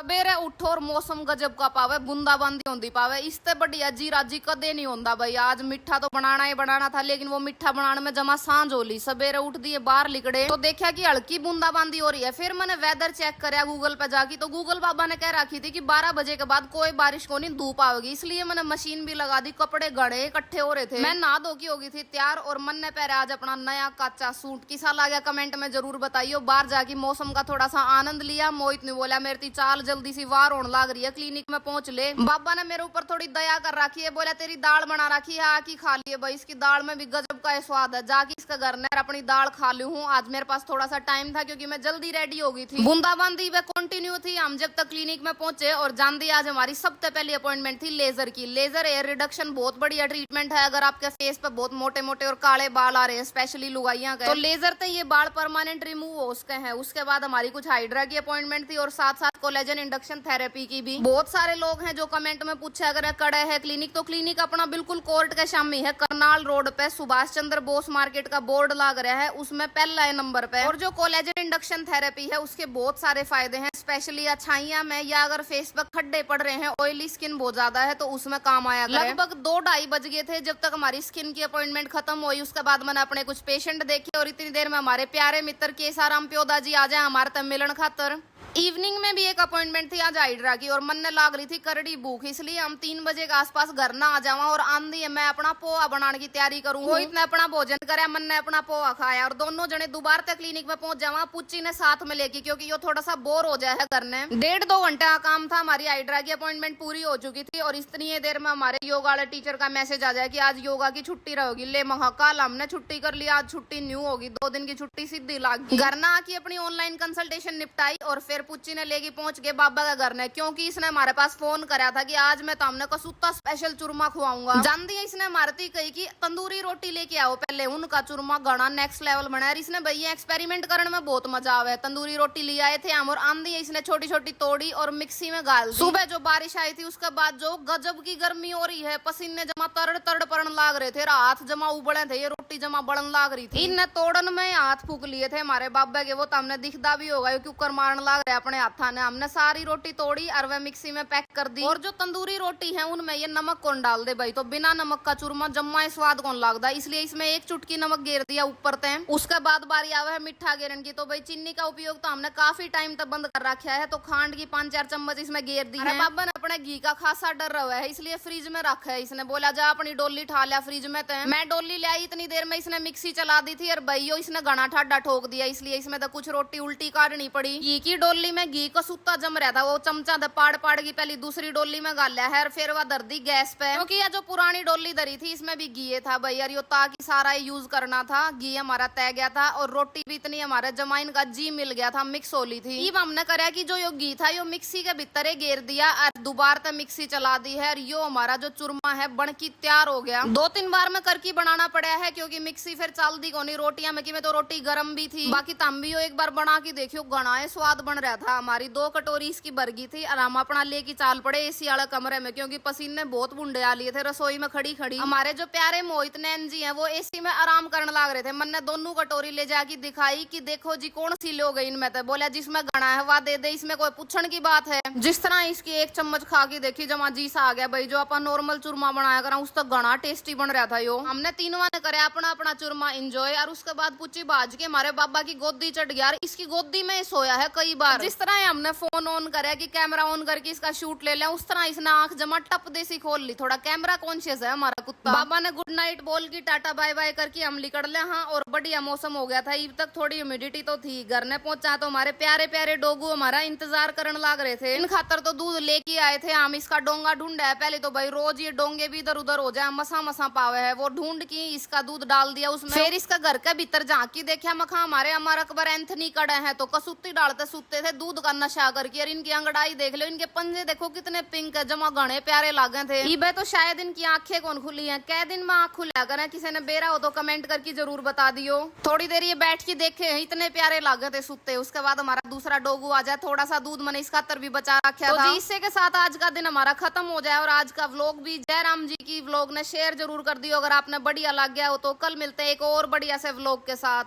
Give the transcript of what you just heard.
सबेरे उठो और मौसम गजब का पावे, बूंदाबांदी होंदी पावे, इससे बढ़िया जी राजी कदे नहीं होंदा भाई। आज मीठा तो बनाना ही बनाना था, लेकिन वो मीठा बनाने में जमा सांझ होली। सबेरे उठ दिए बाहर लिकड़े तो देखा कि हल्की बूंदाबांदी हो रही है। फिर मैंने वेदर चेक कराया गूगल पे जाके, तो गूगल बाबा ने कह रखी थी कि 12 बजे के बाद कोई बारिश को नहीं, धूप आएगी। इसलिए मैंने मशीन भी लगा दी, कपड़े गड़े इकट्ठे हो रहे थे। मैं नहा धो की होगी थी तैयार, और मन ने पहने आज अपना नया कच्चा सूट। किसा लगा कमेंट में जरूर बताइयो। बाहर जाके मौसम का थोड़ा सा आनंद लिया। मोहित ने बोला मेरी चाल जल्दी सी वार होने लग रही है, क्लिनिक में पहुंच ले। बाबा ने मेरे ऊपर थोड़ी दया कर रखी है, बोला तेरी दाल बना रखी है, आकी खा लिए भाई। इसकी दाल में भी गजब का स्वाद है, जाके इसका घर ने अपनी दाल खा ली हूँ। आज मेरे पास थोड़ा सा टाइम था क्योंकि मैं जल्दी रेडी हो गई थी। बूंदाबांदी वे कंटिन्यू थी हम जब तक क्लिनिक में पहुंचे। और जानती आज हमारी सबसे पहली अपॉइंटमेंट थी लेजर की। लेजर हेयर रिडक्शन बहुत बढ़िया ट्रीटमेंट है। अगर आपके फेस पे बहुत मोटे मोटे और काले बाल आ रहे हैं, स्पेशली लुगाइयां के, तो लेजर से ये बाल परमानेंट रिमूव हो उसके हैं। उसके बाद हमारी कुछ हाइड्रा की अपॉइंटमेंट थी, और साथ साथ कोलेजन इंडक्शन थेरेपी की भी। बहुत सारे लोग हैं जो कमेंट में पूछे अगर कड़े है क्लिनिक, तो क्लिनिक अपना बिल्कुल कोर्ट के सामने है, करनाल रोड पे सुभाष चंद्र बोस मार्केट का बोर्ड लग रहा है, उसमें पहला है नंबर पे। और जो कोलेजन इंडक्शन थेरेपी है उसके बहुत सारे फायदे हैं, स्पेशली अच्छाइयां में, या अगर फेस पर खड्डे पड़ रहे हैं, ऑयली स्किन बहुत ज्यादा है, तो उसमें काम आया करे। लगभग 2-2:30 बज गए थे जब तक हमारी स्किन की अपॉइंटमेंट खत्म हुई। उसके बाद मैंने अपने कुछ पेशेंट देखे, और इतनी देर में हमारे प्यारे मित्र केसाराम प्योदा जी आ जाए हमारे तब मिलन खातर। इवनिंग में भी एक अपॉइंटमेंट थी आज हाइड्रा की, और मन ने लाग रही थी करड़ी भूख, इसलिए हम 3 बजे के आसपास घर ना आ जावा। और आंधी है, मैं अपना पोहा बनाने की तैयारी करूँ। वो इतना अपना भोजन करे, मन ने अपना पोहा खाया, और दोनों जने दोबारा तक क्लिनिक में पहुंच जावा पुच्ची ने साथ में लेके, क्योंकि ये थोड़ा सा बोर हो जाए करने। 1.5-2 घंटे का काम था। हमारी हाइड्रा की अपॉइंटमेंट पूरी हो चुकी थी, और इतनी देर में हमारे योगा वाले टीचर का मैसेज आ जाए कि आज योगा की छुट्टी रहेगी। ले महा कल हमने छुट्टी कर लिया, आज छुट्टी न्यू होगी, 2 दिन की छुट्टी सीधी लाग गई। घर ना आके अपनी ऑनलाइन कंसल्टेशन निपटाई, और फिर पुच्ची ने लेके पहुंच गए बाबा का घर ने, क्योंकि इसने हमारे पास फोन करा था कि आज मैं तुमने कसूता स्पेशल चूरमा खुआऊंगा। जानती है इसने मारती कही कि तंदूरी रोटी लेके आओ पहले, उनका चूरमा गणा नेक्स्ट लेवल बना। इसने भैया एक्सपेरिमेंट करने में बहुत मजा आवे। तंदूरी रोटी ले आए थे हम, और आंधी इसने छोटी छोटी तोड़ी और मिक्सी में गाल दी। सुबह जो बारिश आई थी उसके बाद जो गजब की गर्मी हो रही है, पसीने जमा तड़ तड़ पड़न लाग रहे थे, हाथ जमा उबले थे, ये रोटी जमा बढ़न लाग रही थी। इनने तोड़न में हाथ फूक लिए थे हमारे बाबा के, वो तो हमने दिखदा भी होगा कुकर मारन लाग रहे अपने हाथा ने। हमने सारी रोटी तोड़ी और वह मिक्सी में पैक कर दी। और जो तंदूरी रोटी है उनमें ये नमक कौन डाल दे भाई, तो बिना नमक का चूरमा जम्मा स्वाद कौन लगता, इसलिए इसमें 1 चुटकी नमक गिर दिया ऊपर ते। उसके बाद बारी आवे है मिठा गिरन की, तो भाई चीनी का उपयोग तो हमने काफी टाइम तक बंद कर रखा है, तो खांड की 5-4 चम्मच इसमें गिर दी है। बाबा ने अपने घी का खासा डर रहा है, इसलिए फ्रिज में रखा है। इसने बोला जा अपनी डोली ठा लिया फ्रिज में, ते मैं डोली ले आई। इतनी देर में इसने मिक्सी चला दी थी, और भाइयों इसने घना ठाडा ठोक दिया, इसलिए इसमें तो कुछ रोटी उल्टी काटनी पड़ी। घी की डोली में घी का सूता जम रहा था, वो चमचा दे पाड़ पाड़ की पहली दूसरी डोली में गाला है, और फिर वह धर दी गैस पे, क्योंकि ये जो पुरानी डोली धरी थी इसमें भी घी था भाई, और यो ताकि सारा यूज करना था। घी हमारा तय गया था, और रोटी भी इतनी हमारे जमाइन का जी मिल गया था, मिक्स होली थी। अब हमने करा कि जो यो घी था यो मिक्सी के भीतर घेर दिया, और दोबारा तक मिक्सी चला दी है, और यो हमारा जो चूरमा है बन की तैयार हो गया। 2-3 बार में करके बनाना पड़ा है, क्योंकि मिक्सी फिर चल दी कोनी रोटियां में, कि में तो रोटी गर्म भी थी। बाकी तम भी एक बार बना के देखियो, गणाए स्वाद बन रहा था। हमारी 2 कटोरी इसकी बरगी थी, और हम अपना लेके चाल पड़े एसी वाला कमरे में, क्योंकि पसीने बहुत बूंदे आ लिए थे रसोई में खड़ी खड़ी। हमारे जो प्यारे मोहित नैन जी हैं वो एसी में आराम करने लग रहे थे। मैंने दोनों कटोरी ले जाके दिखाई कि देखो जी कौन सी लोग इनमें थे। बोला जिसमें गणा है वह दे दे, इसमें कोई पूछने की बात है। जिस तरह इसकी 1 चम्मच खा के देखी, जमा जी सा आ गया भाई। जो अपन नॉर्मल चूरमा बनाया करा उस तक गणा टेस्टी बन रहा था यो। हमने तीनों ने करे अपना अपना चूरमा इंजॉय, और उसके बाद पूछी बाज के हमारे बाबा की गोदी चढ़ गया। इसकी गोदी में सोया है कई बार। जिस तरह हमने फोन ऑन करे कि कैमरा ऑन करके इसका शूट ले लिया, उस तरह इसने आंख जमा टप देसी खोल ली। थोड़ा कैमरा कॉन्शियस है हमारा कुत्ता। बाबा ने गुड नाइट बोल की टाटा बाय बाय करके हम निकल ले। हाँ, और बढ़िया मौसम हो गया था, अब तक थोड़ी ह्यूमिडिटी तो थी। घर ने पहुंचा तो हमारे प्यारे प्यारे डोगू हमारा इंतजार करने लग रहे थे। इन खातर तो दूध लेके आए थे हम। इसका डोंगा ढूंढा है पहले तो भाई, रोज ये डोंगे भी इधर उधर हो जाए, मसा मसा पावे है। वो ढूंढ की इसका दूध डाल दिया उसमें। फिर इसका घर के भीतर झांकी देखा मखा हमारे अमर अकबर एंथनी कड़े हैं, तो कसूती डालते सूते थे दूध का नशा करके। और इनकी अंगड़ाई देख लो, इनके पंजे देखो कितने पिंक है, जमा घने प्यारे लागे थे। इबे तो शायद इनकी आंखें कौन खुली हैं, कै दिन में आंख खुला करें। किसी ने बेरा हो तो कमेंट करके जरूर बता दियो। थोड़ी देर ये बैठ के देखे, इतने प्यारे लागे थे सुते। उसके बाद हमारा दूसरा डोगू आ जाए, थोड़ा सा दूध मैंने इसका तर भी बचा रखा था। इससे के साथ आज का दिन हमारा खत्म हो जाए, और आज का व्लॉग भी जयराम जी की व्लॉग ने शेयर जरूर कर दियो। अगर आपने बढ़िया लग गया हो तो कल मिलते हैं एक और बढ़िया से व्लॉग के साथ।